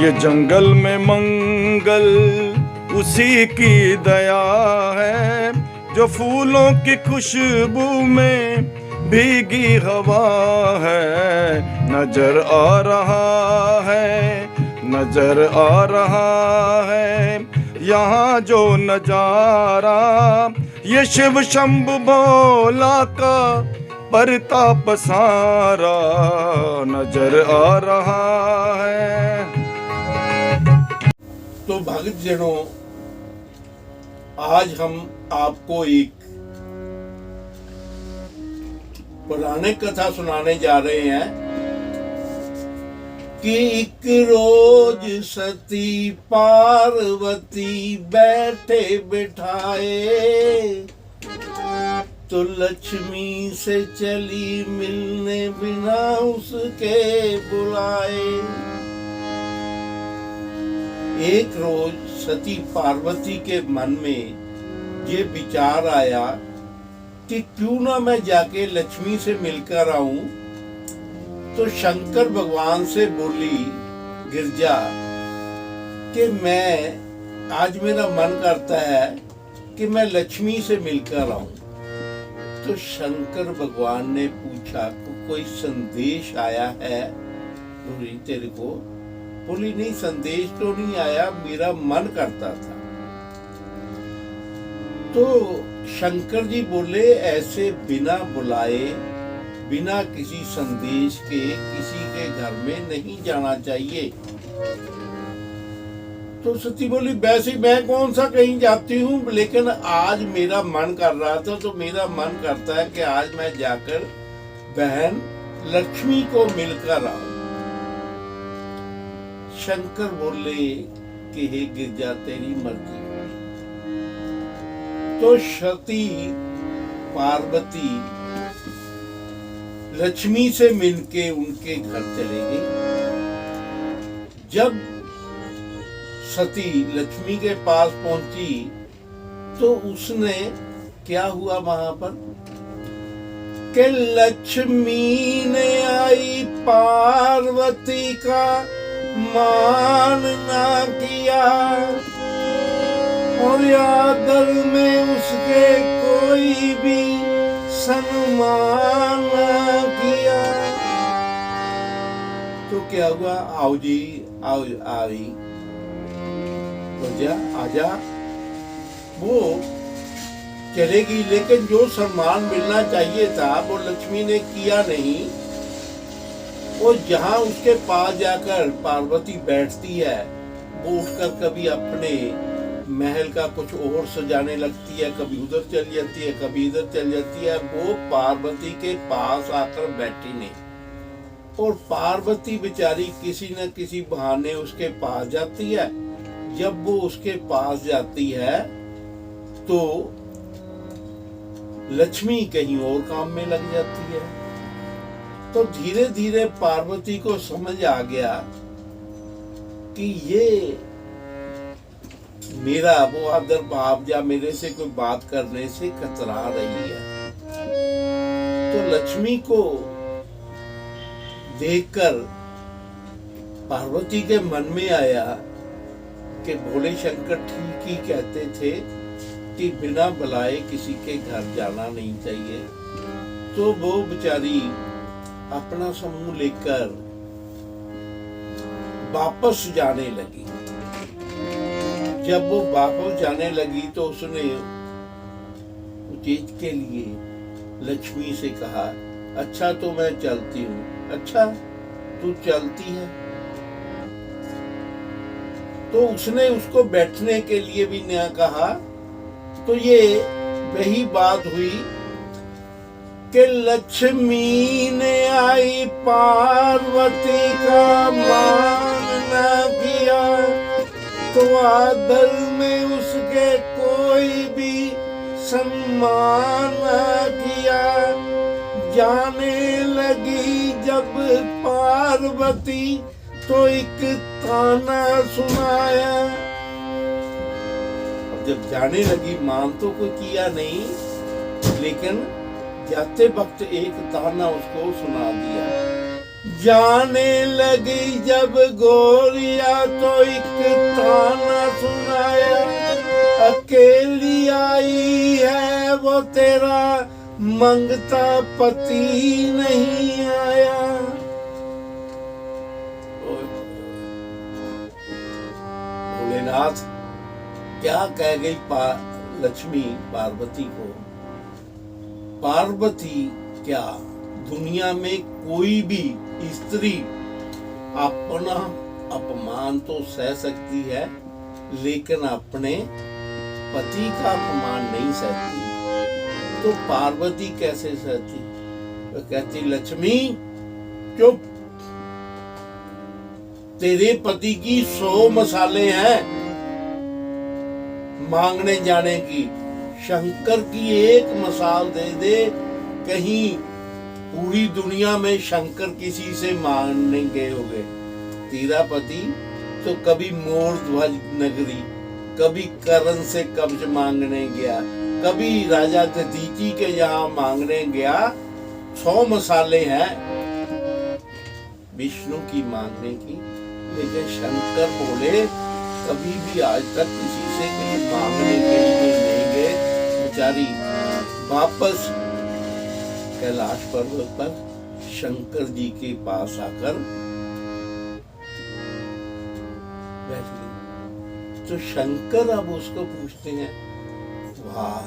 ये जंगल में मंगल उसी की दया है, जो फूलों की खुशबू में भीगी हवा है। नजर आ रहा है, नजर आ रहा है यहाँ जो नजारा, ये शिव शंभु भोला का परताप सारा नजर आ रहा है। तो भक्त जनों, आज हम आपको एक पुराने कथा सुनाने जा रहे हैं कि एक रोज सती पार्वती बैठे बिठाए, तो लक्ष्मी से चली मिलने बिना उसके बुलाए। एक रोज सती पार्वती के मन में ये विचार आया कि क्यों ना मैं जाके लक्ष्मी से मिलकर आऊं। तो शंकर भगवान से बोली गिरजा कि मैं आज मेरा मन करता है कि मैं लक्ष्मी से मिलकर आऊं। तो शंकर भगवान ने पूछा कोई संदेश आया है बोली तेरे को? बोली नहीं, संदेश तो नहीं आया, मेरा मन करता था। तो शंकर जी बोले ऐसे बिना बुलाए, बिना किसी संदेश के किसी के घर में नहीं जाना चाहिए। तो सती बोली वैसे मैं कौन सा कहीं जाती हूँ, लेकिन आज मेरा मन कर रहा था, तो मेरा मन करता है कि आज मैं जाकर बहन लक्ष्मी को मिलकर आऊं। शंकर बोले कि हे गिरजा तेरी मर्जी। तो सती पार्वती लक्ष्मी से मिलके उनके घर चले गई। जब सती लक्ष्मी के पास पहुंची तो उसने क्या हुआ वहां पर कि लक्ष्मी ने आई पार्वती का मान ना किया, और आदर में उसके कोई भी सम्मान ना किया। तो क्या हुआ, आओ जी आओ आई जा आजा, वो चलेगी, लेकिन जो सम्मान मिलना चाहिए था वो लक्ष्मी ने किया नहीं। वो जहां उसके पास जाकर पार्वती बैठती है, वो उठकर कभी अपने महल का कुछ और सजाने लगती है, कभी उधर चली जाती है, कभी इधर चली जाती है। वो पार्वती के पास आकर बैठी नहीं, और पार्वती बेचारी किसी न किसी बहाने उसके पास जाती है। जब वो उसके पास जाती है तो लक्ष्मी कहीं और काम में लग जाती है। तो धीरे धीरे पार्वती को समझ आ गया कि ये मेरा वो आदर भाव या मेरे से कोई बात करने से कतरा रही है। तो लक्ष्मी को देखकर पार्वती के मन में आया कि भोले शंकर ठीक ही कहते थे कि बिना बुलाए किसी के घर जाना नहीं चाहिए। तो वो बेचारी अपना समूह लेकर वापस जाने लगी। जब वो वापस जाने लगी तो उसने उचेत के लिए लक्ष्मी से कहा, अच्छा तो मैं चलती हूँ। अच्छा तू चलती है? तो उसने उसको बैठने के लिए भी न कहा। तो ये वही बात हुई कि लक्ष्मी ने आई पार्वती का मान न किया, तो आदर में उसके कोई भी सम्मान न किया। जाने लगी जब पार्वती तो एक ताना सुनाया। अब जब जाने लगी, मान तो कोई किया नहीं, लेकिन जाते वक्त एक ताना उसको सुना दिया जाने लगी जब गोरिया तो एक ताना सुनाया, अकेली आई है वो तेरा मंगता पति नहीं आया। भोलेनाथ क्या कह गई लक्ष्मी पार्वती को। पार्वती क्या दुनिया में कोई भी स्त्री अपना अपमान तो सह सकती है, लेकिन अपने पति का अपमान नहीं सहती। तो पार्वती कैसे सहती? तो कहती लक्ष्मी चुप, तेरे पति की 100 मसाले हैं मांगने जाने की, शंकर की एक मसाल दे दे, कहीं पूरी दुनिया में शंकर किसी से मांगने गए होंगे। तेरा पति तो कभी मोर ध्वज नगरी, कभी करण से कब्ज मांगने गया, कभी राजा दधीची के यहाँ मांगने गया। 100 मसाले हैं विष्णु की मांगने की, लेकिन शंकर बोले कभी भी आज तक किसी से कुछ मांगने के लिए नहीं गए। बेचारी वापस कैलाश पर्वत पर शंकर जी के पास आकर बैठ गई। तो शंकर अब उसको पूछते हैं, वाह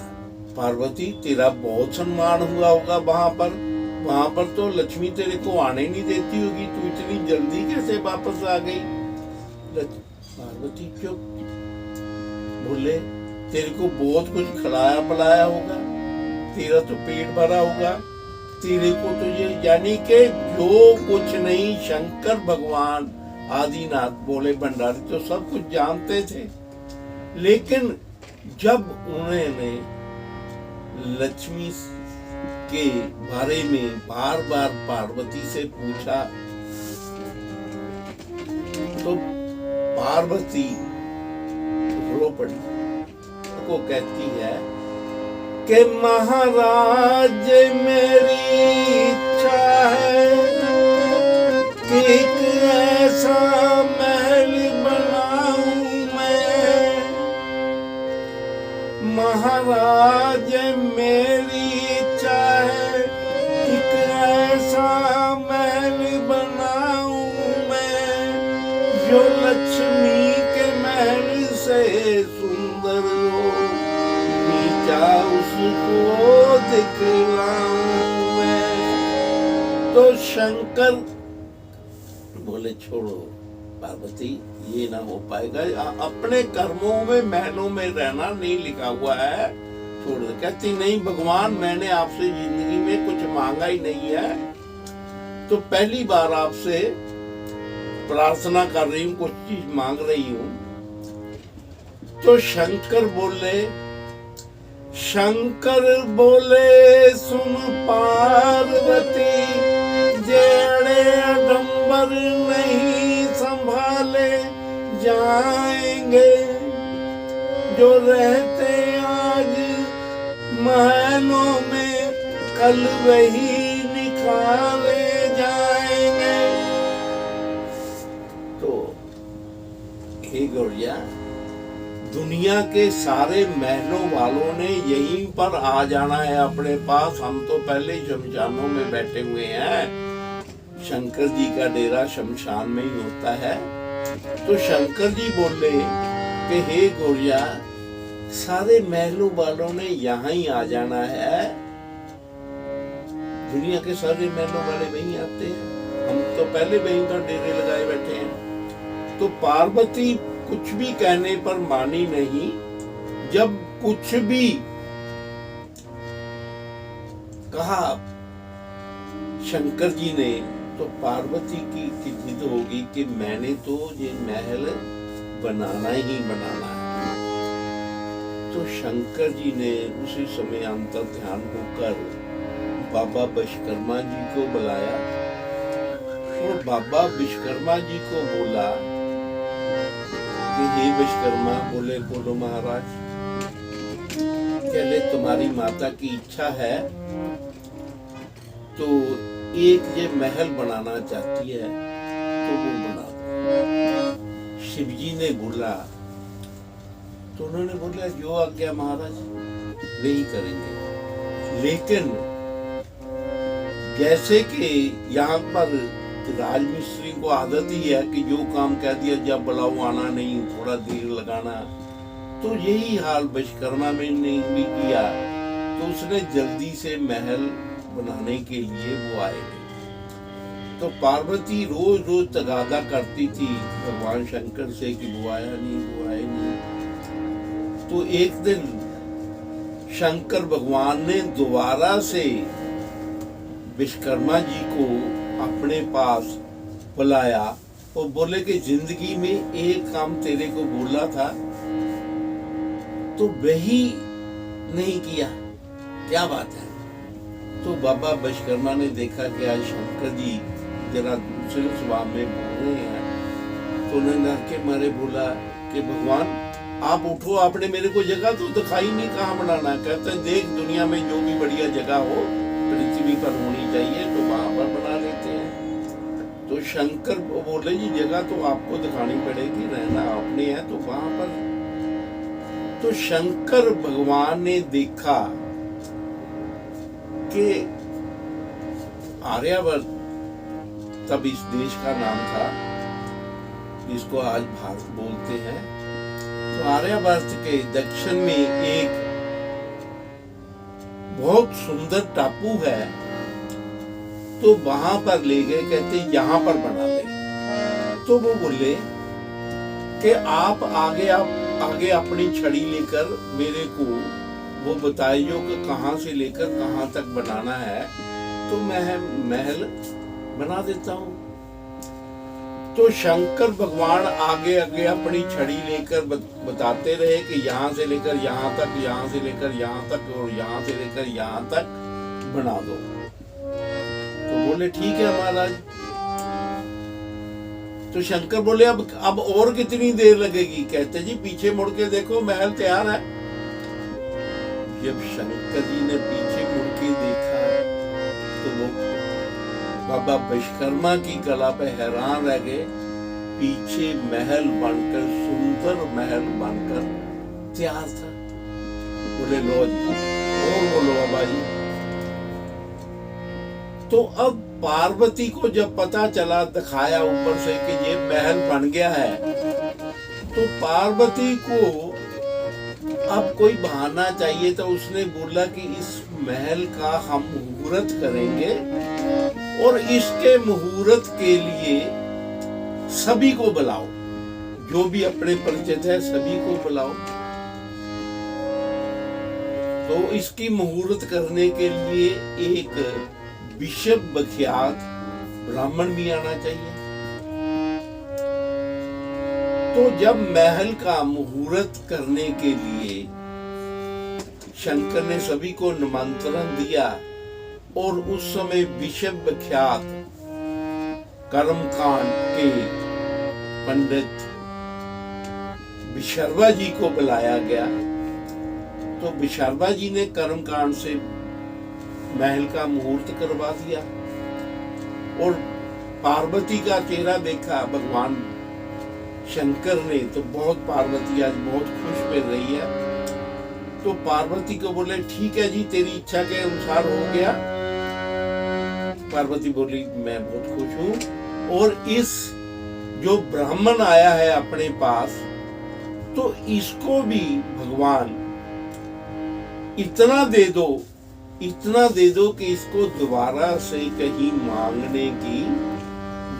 पार्वती तेरा बहुत सम्मान हुआ होगा वहां पर तो लक्ष्मी तेरे को आने नहीं देती होगी, तू इतनी जल्दी कैसे वापस आ गई? पार्वती क्यों? बोले तेरे को बहुत कुछ खिलाया पिलाया होगा, तेरा तो पेट भरा होगा, तेरे को तो ये यानी कि जो कुछ नहीं शंकर भगवान आदिनाथ बोले भंडारी तो सब कुछ जानते थे। लेकिन जब उन्होंने लक्ष्मी के बारे में बार बार पार्वती से पूछा तो पार्वती रो पड़ी। को कहती है कि महाराज मेरी इच्छा है कि एक ऐसा महल बनाऊं मैं। महाराज मेरी इच्छा है एक ऐसा महल बनाऊं मैं, जो लक्ष्मी के महल से सुंदर हो, नीचा उसको दिखलाऊं मैं। तो शंकर बोले छोड़ो पार्वती, ये ना हो पाएगा, अपने कर्मों में महलों में रहना नहीं लिखा हुआ है, छोड़ दे। कहती नहीं भगवान मैंने आपसे जिंदगी में कुछ मांगा ही नहीं है, तो पहली बार आपसे प्रार्थना कर रही हूँ, कुछ चीज मांग रही हूँ। तो शंकर बोले सुन पार्वती, जेड़े आडंबर नहीं संभाले जाएंगे, जो रहते आज महलों में कल वही निकाले जाएंगे। तो हे गौरिया, दुनिया के सारे महलों वालों ने यहीं पर आ जाना है अपने पास, हम तो पहले ही शमशानों में बैठे हुए हैं। शंकर जी का डेरा शमशान में ही होता है। तो शंकर जी बोले कि हे गौरिया, सारे महलों वालों ने यहाँ ही आ जाना है, दुनिया के सारे महलों वाले वहीं आते हैं, हम तो पहले वहीं पर डेरे लगाए बैठे हैं। तो पार्वती कुछ भी कहने पर मानी नहीं। जब कुछ भी कहा शंकर जी ने, तो पार्वती की जिद होगी कि मैंने तो ये महल बनाना ही बनाना है। तो शंकर जी ने उसी समय अंतर ध्यान होकर बाबा विश्वकर्मा जी को बुलाया और बाबा विश्वकर्मा जी को बोला कि हे विश्वकर्मा, बोले बोलो महाराज। कहले तुम्हारी माता की इच्छा है तो एक ये महल बनाना चाहती है तो वो बना दो। शिव जी ने बोला तो उन्होंने बोला जो आज्ञा महाराज वही करेंगे। लेकिन जैसे कि यहाँ पर राजमिस्त्री को आदत ही है कि जो काम कह दिया जब बुलाओ आना नहीं, थोड़ा देर लगाना, तो यही हाल विश्वकर्मा में ने भी किया। तो उसने जल्दी से महल बनाने के लिए वो आए नहीं। तो पार्वती रोज रोज तगादा करती थी भगवान शंकर से कि वो आया नहीं, वो आया नहीं। तो एक दिन शंकर भगवान ने दोबारा से विश्वकर्मा जी को अपने पास बुलाया और बोले कि जिंदगी में एक काम तेरे को बोला था तो वही नहीं किया, क्या बात है। तो बाबा विश्वकर्मा ने देखा कि आज शंकर जी जरा दूसरे स्वभाव में बोल रहे हैं। तो उन्होंने आके मारे बोला कि भगवान आप उठो, आपने मेरे को जगह तो दिखाई नहीं, कहाँ बनाना। कहते देख दुनिया में जो भी बढ़िया जगह हो पृथ्वी पर होनी चाहिए तो वहां पर बना लेते हैं। तो शंकर बोले जी जगह तो आपको दिखानी पड़ेगी, रहना आपने है तो वहां पर। तो शंकर भगवान ने देखा कि आर्यावर्त तब इस देश का नाम था जिसको आज भारत बोलते हैं। तो आर्यावर्त के दक्षिण में एक बहुत सुंदर टापू है, तो वहां पर ले गए, कहते यहाँ पर बना दे। तो वो बोले कि आप आगे अपनी छड़ी लेकर मेरे को वो बताइए कि कहाँ से लेकर कहाँ तक बनाना है, तो मैं महल बना देता हूँ। तो शंकर भगवान आगे आगे अपनी छड़ी लेकर बताते रहे कि यहाँ से लेकर यहाँ तक, यहाँ से लेकर यहाँ तक और यहाँ से लेकर यहाँ तक बना दो। तो बोले ठीक है महाराज। तो शंकर बोले अब और कितनी देर लगेगी। कहते जी पीछे मुड़ के देखो महल तैयार है। जब शंकर जी ने पीछे मुड़ के देखा तो वो बाबा विश्वकर्मा की कला पे हैरान रह गए। पीछे महल बनकर, सुंदर महल बनकर तैयार था। बोले लो जी और बोलो बाबा जी। तो अब पार्वती को जब पता चला, दिखाया ऊपर से कि ये महल बन गया है, तो पार्वती को अब कोई बहाना चाहिए। तो उसने बोला कि इस महल का हम मुहूर्त करेंगे और इसके मुहूर्त के लिए सभी को बुलाओ, जो भी अपने परिचित है सभी को बुलाओ। तो इसकी मुहूर्त करने के लिए एक विश्व विख्यात ब्राह्मण भी आना चाहिए। तो जब महल का मुहूर्त करने के लिए शंकर ने सभी को निमंत्रण दिया और उस समय विश्व विख्यात कर्मकांड के पंडित विशर्वा जी को बुलाया गया। तो विशर्वा जी ने कर्मकांड से महल का मुहूर्त करवा दिया और पार्वती का चेहरा देखा भगवान शंकर ने, तो बहुत पार्वती आज बहुत खुश मिल रही है। तो पार्वती को बोले ठीक है जी तेरी इच्छा के अनुसार हो गया। पार्वती बोली मैं बहुत खुश हूं और इस जो ब्राह्मण आया है अपने पास, तो इसको भी भगवान इतना दे दो कि इसको दोबारा से कहीं मांगने की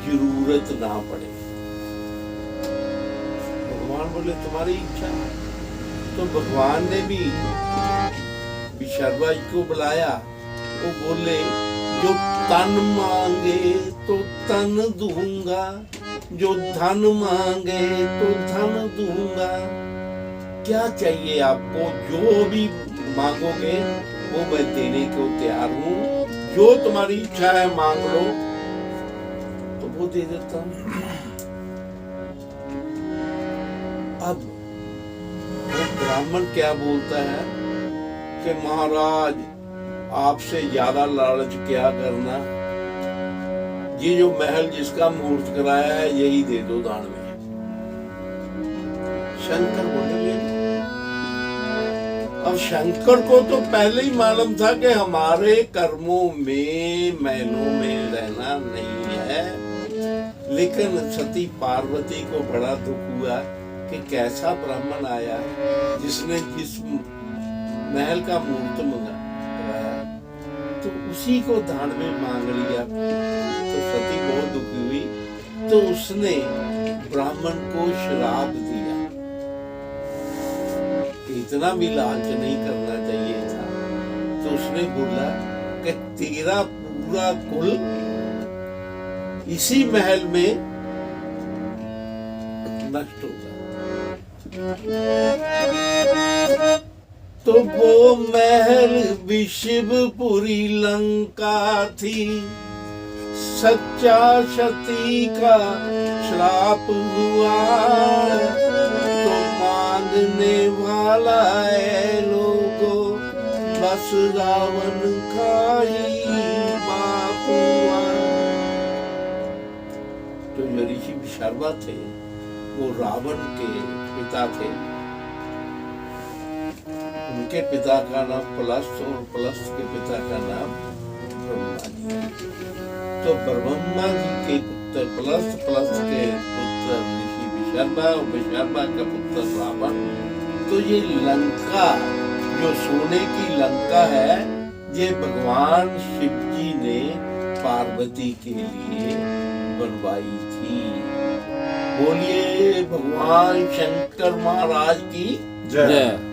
जरूरत ना पड़े। भगवान बोले तुम्हारी इच्छा। तो भगवान ने भी विशर्वा जी को बुलाया। वो बोले जो तन मांगे तो तन दूंगा, जो धन मांगे तो धन दूंगा। क्या चाहिए आपको, जो भी मांगोगे वो मैं देने को तैयार हूं। जो तुम्हारी इच्छा है मांग लो तो वो दे देता हूं। अब वो ब्राह्मण क्या बोलता है कि महाराज आपसे ज्यादा लालच क्या करना, ये जो महल जिसका मुहूर्त कराया है यही दे दो दान में। शंकर बोले ले लो। अब शंकर को तो पहले ही मालूम था कि हमारे कर्मों में महलों में रहना नहीं है, लेकिन सती पार्वती को बड़ा दुख हुआ कि कैसा ब्राह्मण आया जिसने जिस महल का मुहूर्त मंगाया तो उसी को दान में मांग लिया। तो सती बहुत दुखी हुई, तो उसने ब्राह्मण को श्राप दिया कि इतना भी लालच नहीं करना चाहिए था। तो उसने बोला कि तेरा पूरा कुल इसी महल में नष्ट होगा। तो वो महल विश्वपुरी लंका थी, सच्चा सती का श्राप हुआ। तो मांगने वाला है लोगों, बस रावण का ही बाप हुआ। जो ऋषि विशर्मा थे वो रावण के पिता थे। उनके पिता का नाम पलस्त और पलस्त के पिता का नाम ब्रह्मा जी। तो ब्रह्मा जी के पुत्र पलस्त, पलस्त के पुत्र ऋषि विशर्मा और विशर्मा का पुत्र रावण। तो ये लंका जो सोने की लंका है, ये भगवान शिव जी ने पार्वती के लिए बनवाई थी। बोलिए भगवान शंकर महाराज की जय।